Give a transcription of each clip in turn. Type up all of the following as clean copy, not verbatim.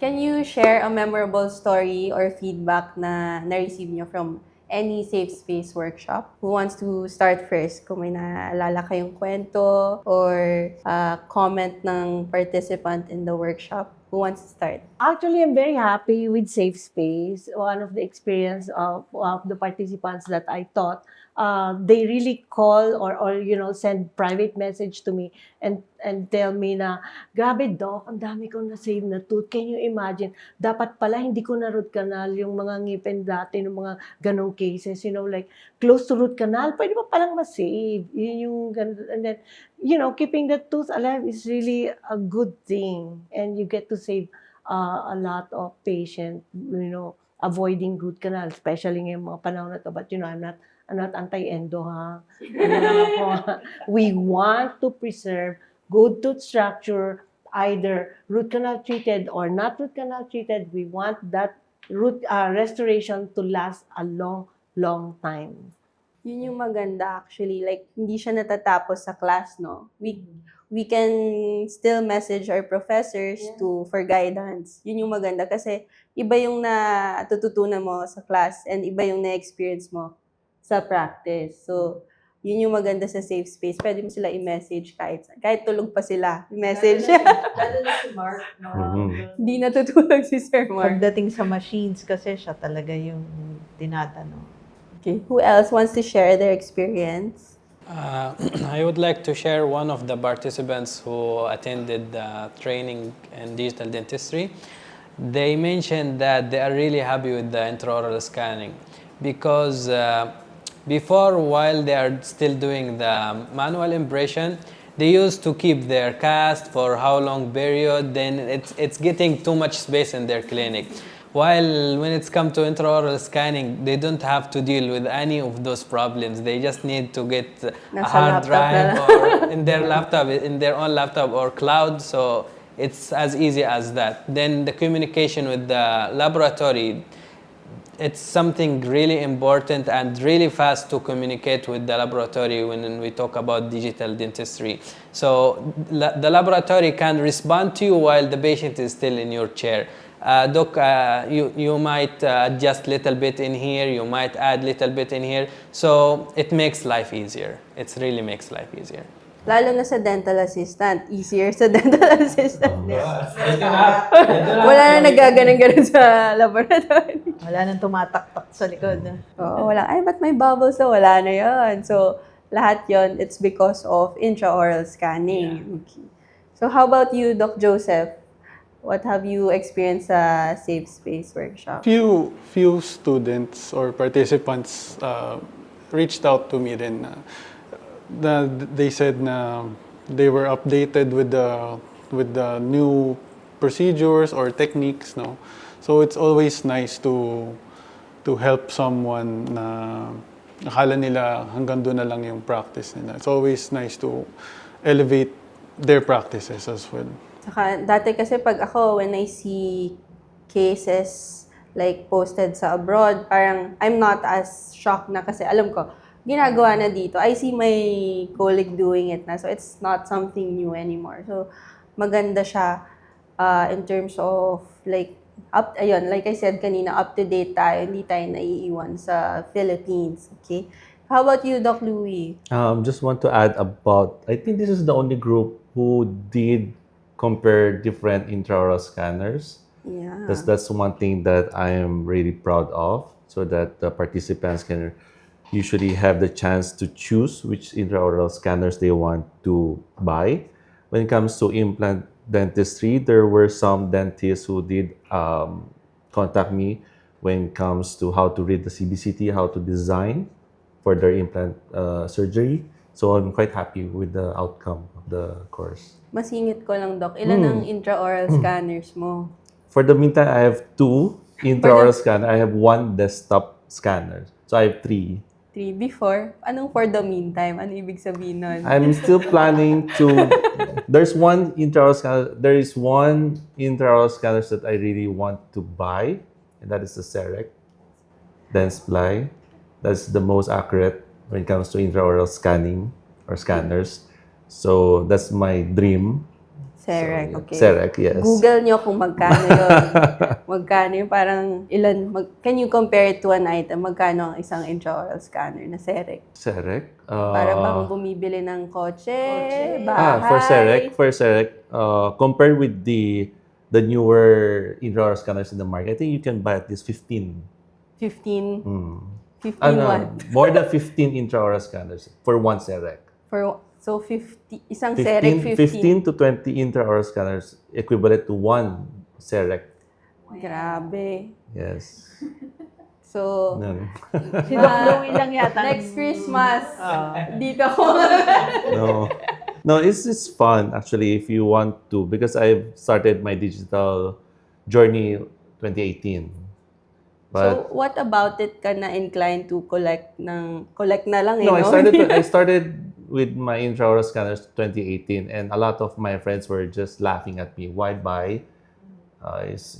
Can you share a memorable story or feedback na na-receive nyo from any safe space workshop? Who wants to start first? Kung may naalala kayong kwento or comment ng participant in the workshop, who wants to start? Actually, I'm very happy with Safe Space. One of the experience of the participants that I taught, they really call or send private message to me and tell me na, grabe doc, ang dami kong na-save na tooth. Can you imagine? Dapat pala hindi ko na root canal yung mga ngipin dati, ng mga ganong cases, like close to root canal, pwede pa palang ma-save. Yun yung, and then, keeping the tooth alive is really a good thing. And you get to save a lot of patients, avoiding root canal, especially ngayong mga panahon na to. But I'm not anti-endo, ha? Ano lang ako, we want to preserve good tooth structure, either root canal treated or not root canal treated. We want that root restoration to last a long, long time. Yun yung maganda actually. Like, hindi siya natatapos sa class, no? We can still message our professors for guidance. Yun yung maganda kasi iba yung natututunan mo sa class and iba yung na-experience mo sa practice. So, yun yung maganda sa safe space. Pwede mo sila i-message kahit tulog pa sila. I-message. Lalo na si Mark, no? Hindi natutulog si Sir Mark. Pagdating sa machines kasi siya talaga yung tinatanong. Okay. Who else wants to share their experience? I would like to share one of the participants who attended the training in digital dentistry. They mentioned that they are really happy with the intraoral scanning because before, while they are still doing the manual impression, they used to keep their cast for how long period, then it's getting too much space in their clinic. While when it's come to intraoral scanning, they don't have to deal with any of those problems. They just need to get a hard drive or in their own laptop or cloud. So it's as easy as that. Then the communication with the laboratory, it's something really important and really fast to communicate with the laboratory when we talk about digital dentistry. So the laboratory can respond to you while the patient is still in your chair. Doc, you might adjust a little bit in here, you might add a little bit in here. So it makes life easier. It really makes life easier. Lalo na sa dental assistant. Easier sa dental assistant. Wala na nagaganon-ganon sa laboratory. Wala nang tumataktak sa likod. Oo, wala. Ay, ba't may bubbles na? Wala na yon. So, lahat yon it's because of intraoral scanning. Yeah. Okay. So, how about you, Doc Joseph? What have you experienced sa Safe Space workshop? Few students or participants reached out to me then. They said na they were updated with the new procedures or techniques, no. So it's always nice to help someone na akala nila hanggang doon na lang yung practice nila. It's always nice to elevate their practices as well. Saka, dati kasi pag ako, when I see cases like posted sa abroad, parang I'm not as shocked na kasi alam ko, ginagawa na dito. I see my colleague doing it na. So, it's not something new anymore. So, maganda siya in terms of like, like I said kanina, up-to-date tayo. Hindi tayo naiiwan sa Philippines. Okay? How about you, Doc Louie? Just want to add about, I think this is the only group who did compare different intraoral scanners. Yeah. That's one thing that I am really proud of, so that the participants can usually have the chance to choose which intraoral scanners they want to buy. When it comes to implant dentistry, there were some dentists who did contact me when it comes to how to read the CBCT, how to design for their implant surgery. So I'm quite happy with the outcome of the course. Masingit ko lang, Doc. Ilan ang intraoral scanners mo? For the meantime, I have 2 intraoral scanners. I have 1 desktop scanner. So I have 3. 3 before? Anong for the meantime? Ano ibig sabihin nun? I'm still planning to. There's one intraoral scanner. There is one intraoral scanner that I really want to buy, and that is the CEREC Dentsply. That's the most accurate when it comes to intraoral scanning or scanners. So that's my dream Serec, So, okay. Serec, yes. Google nyo kung magkano yun. Magkano yun, parang can you compare it to an item? Magkano ang isang intraoral scanner na Serec? Serec. Para bang bumibili ng kotse, bahay. For Serec, compared with the newer intraoral scanners in the market, I think you can buy at least 15. 15. Mm. 15 No, what? more than 15 intraoral scanners for one Serec. So 50, isang Serec 15 to 20 intraoral scanners equivalent to one Serec. Grabe. Yes. So, No. Si Doc Louie lang yata. next Christmas, dito ko. No. No, it's fun actually if you want to, because I've started my digital journey 2018. So, But what about it ka na inclined to collect na lang no, no? I started with my intraoral scanners 2018, and a lot of my friends were just laughing at me. Why buy?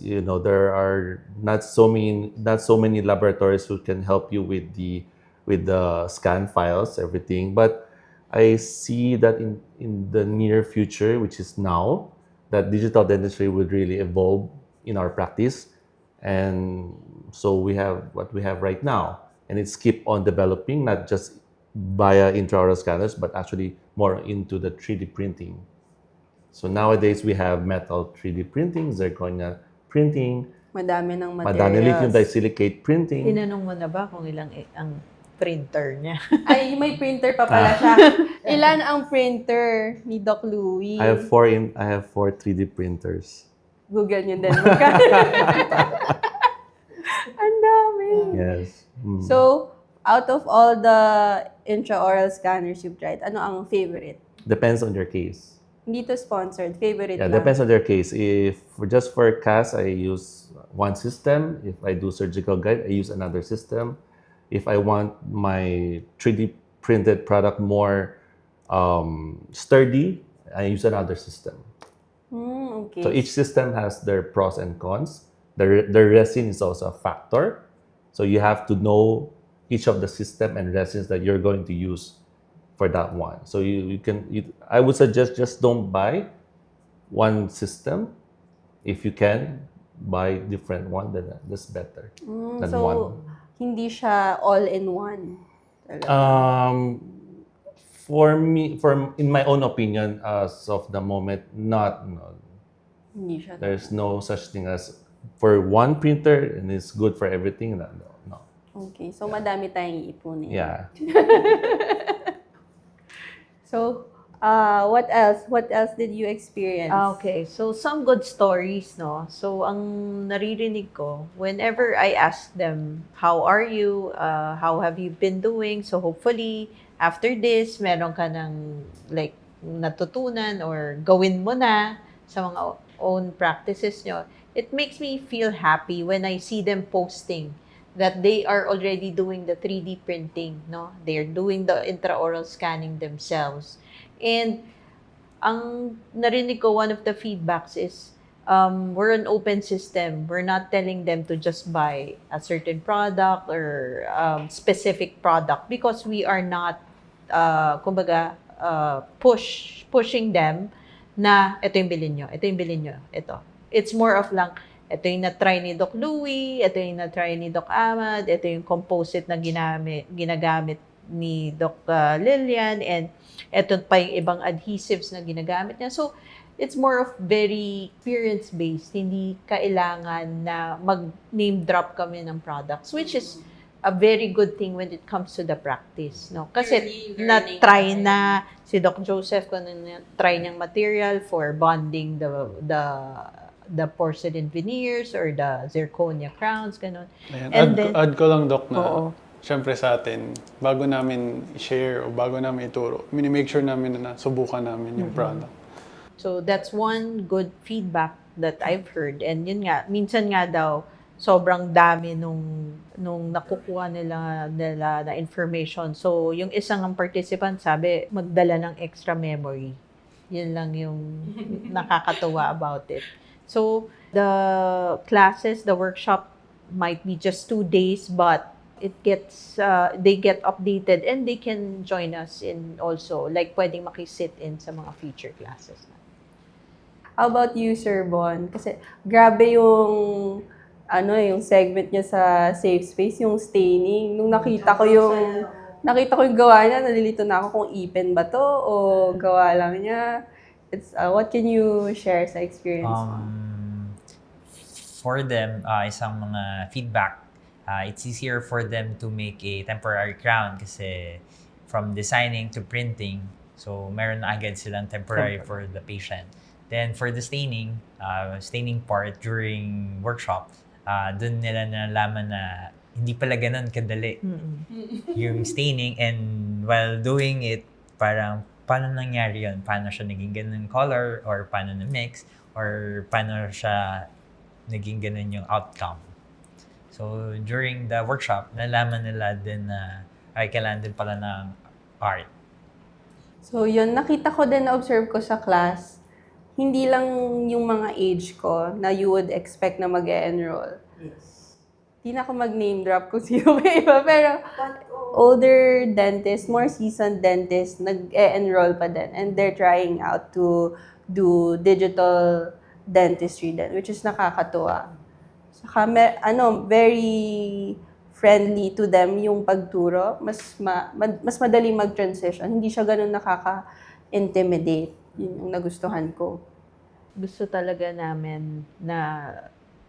There are not so many laboratories who can help you with the scan files, everything. But I see that in the near future, which is now, that digital dentistry would really evolve in our practice, and so we have what we have right now, and it's keep on developing, not just via intraoral scanners, but actually more into the 3D printing. So nowadays we have metal 3D printing, zirconia printing, Madami ng madami lithium materials. disilicate printing. Tinanong mo na ba kung ilang ang printer niya? Ay, may printer pa pala siya. Ilan ang printer ni Doc Louie? I have four 3D printers. Google nyo din. Magkano? Ang dami. Yes. Mm. So, out of all the intraoral scanners you've tried, ano ang favorite? Depends on your case. Hindi to sponsored. Favorite Yeah, lang. depends on your case. If just for CAS, I use one system. If I do surgical guide, I use another system. If I want my 3D printed product more sturdy, I use another system. Okay. So each system has their pros and cons. The resin is also a factor. So you have to know each of the system and resins that you're going to use for that one. So I would suggest just don't buy one system. If you can, buy different one, then that's better than so, one. hindi siya all-in-one. For me, in my own opinion, as of the moment, no, Hindi siya. there's no such thing as for one printer and it's good for everything. No. Okay. So, madami tayong iipunin. Yeah. So, what else? What else did you experience? Okay, so some good stories, no? So, ang naririnig ko, whenever I ask them, how are you? How have you been doing? So, hopefully, after this, meron ka ng, like, natutunan or gawin mo na sa mga own practices nyo. It makes me feel happy when I see them posting that they are already doing the 3D printing, no? They're doing the intraoral scanning themselves. And ang narinig ko, one of the feedbacks is, we're an open system. We're not telling them to just buy a certain product or specific product because we are not, pushing them na ito yung bilhin nyo, ito yung bilhin nyo, ito. It's more of lang, ito yung na-try ni Doc Louie, ito yung na-try ni Doc Ahmad, ito yung composite na ginagamit ni Doc Lilian, and ito pa yung ibang adhesives na ginagamit niya. So, it's more of very experience-based. Hindi kailangan na mag-name drop kami ng products, which is a very good thing when it comes to the practice. No? Kasi na-try na si Doc Joseph kung na-try niyang material for bonding the porcelain veneers or the zirconia crowns, ganun. Ayan. And Add, then- add ko lang, Doc, na Oo. syempre sa atin, bago namin i-share o bago namin ituro, make sure namin na subukan namin yung product. So, that's one good feedback that I've heard. And yun nga, minsan nga daw, sobrang dami nung nakukuha nila na information. So, yung isang participant sabi, magdala ng extra memory. Yun lang yung nakakatuwa about it. So, the classes, the workshop might be just 2 days, but they get updated and they can join us in also, like pwedeng makisit in sa mga future classes. How about you, Sir Bon? Kasi grabe yung yung segment niya sa Safe Space, yung staining. Nung nakita ko yung gawa niya, nalilito na ako kung ipin ba to o gawa lang niya. It's what can you share sa experience mo? For them, isang mga feedback, it's easier for them to make a temporary crown kasi from designing to printing, so meron na agad silang temporary for the patient. Then for the staining part during workshop, dun nila nalaman na hindi pala ganun kadali yung staining, and while doing it, parang paano nangyari yun? Paano siya naging ganun color, or paano na-mix, or paano siya naging ganun yung outcome. So, during the workshop, nalaman nila din na ay kailangan din pala ng art. So yun, nakita ko din, na-observe ko sa class, hindi lang yung mga age ko na you would expect na mag-e-enroll. Hindi na ako mag-name drop kung sino ba iba, pero older dentists, more seasoned dentists, nag-e-enroll pa din. And they're trying out to do digital dentistry din, which is nakakatuwa. Saka, very friendly to them yung pagturo. Mas madali mag-transition. Hindi siya ganun nakaka-intimidate. Yun yung nagustuhan ko. Gusto talaga namin na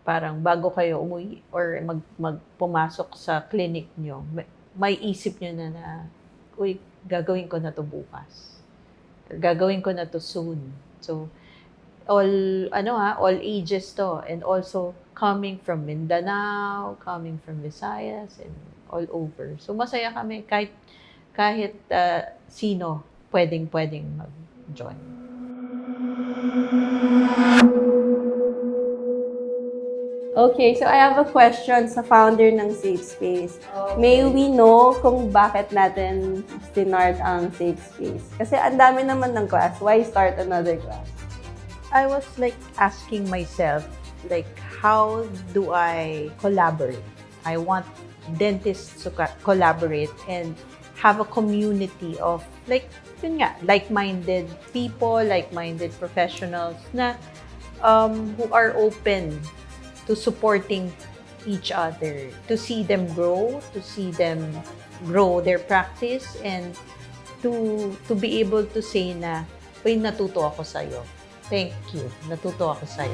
parang bago kayo umuwi or pumasok sa clinic nyo, may isip nyo na, uy, gagawin ko na to bukas. Or gagawin ko na to soon. So, all ages to, and also coming from Mindanao, coming from Visayas, and all over. So masaya kami kahit sino pwedeng mag-join. Okay, so I have a question sa founder ng Safe Space. May we know kung bakit natin stinart ang Safe Space? Kasi ang dami naman ng class. Why start another class? I was like asking myself, like, how do I collaborate? I want dentists to collaborate and have a community of like-minded people, like-minded professionals na who are open to supporting each other, to see them grow their practice, and to be able to say na, uy, natuto ako sa'yo. Thank you. Natuto ako sa'yo.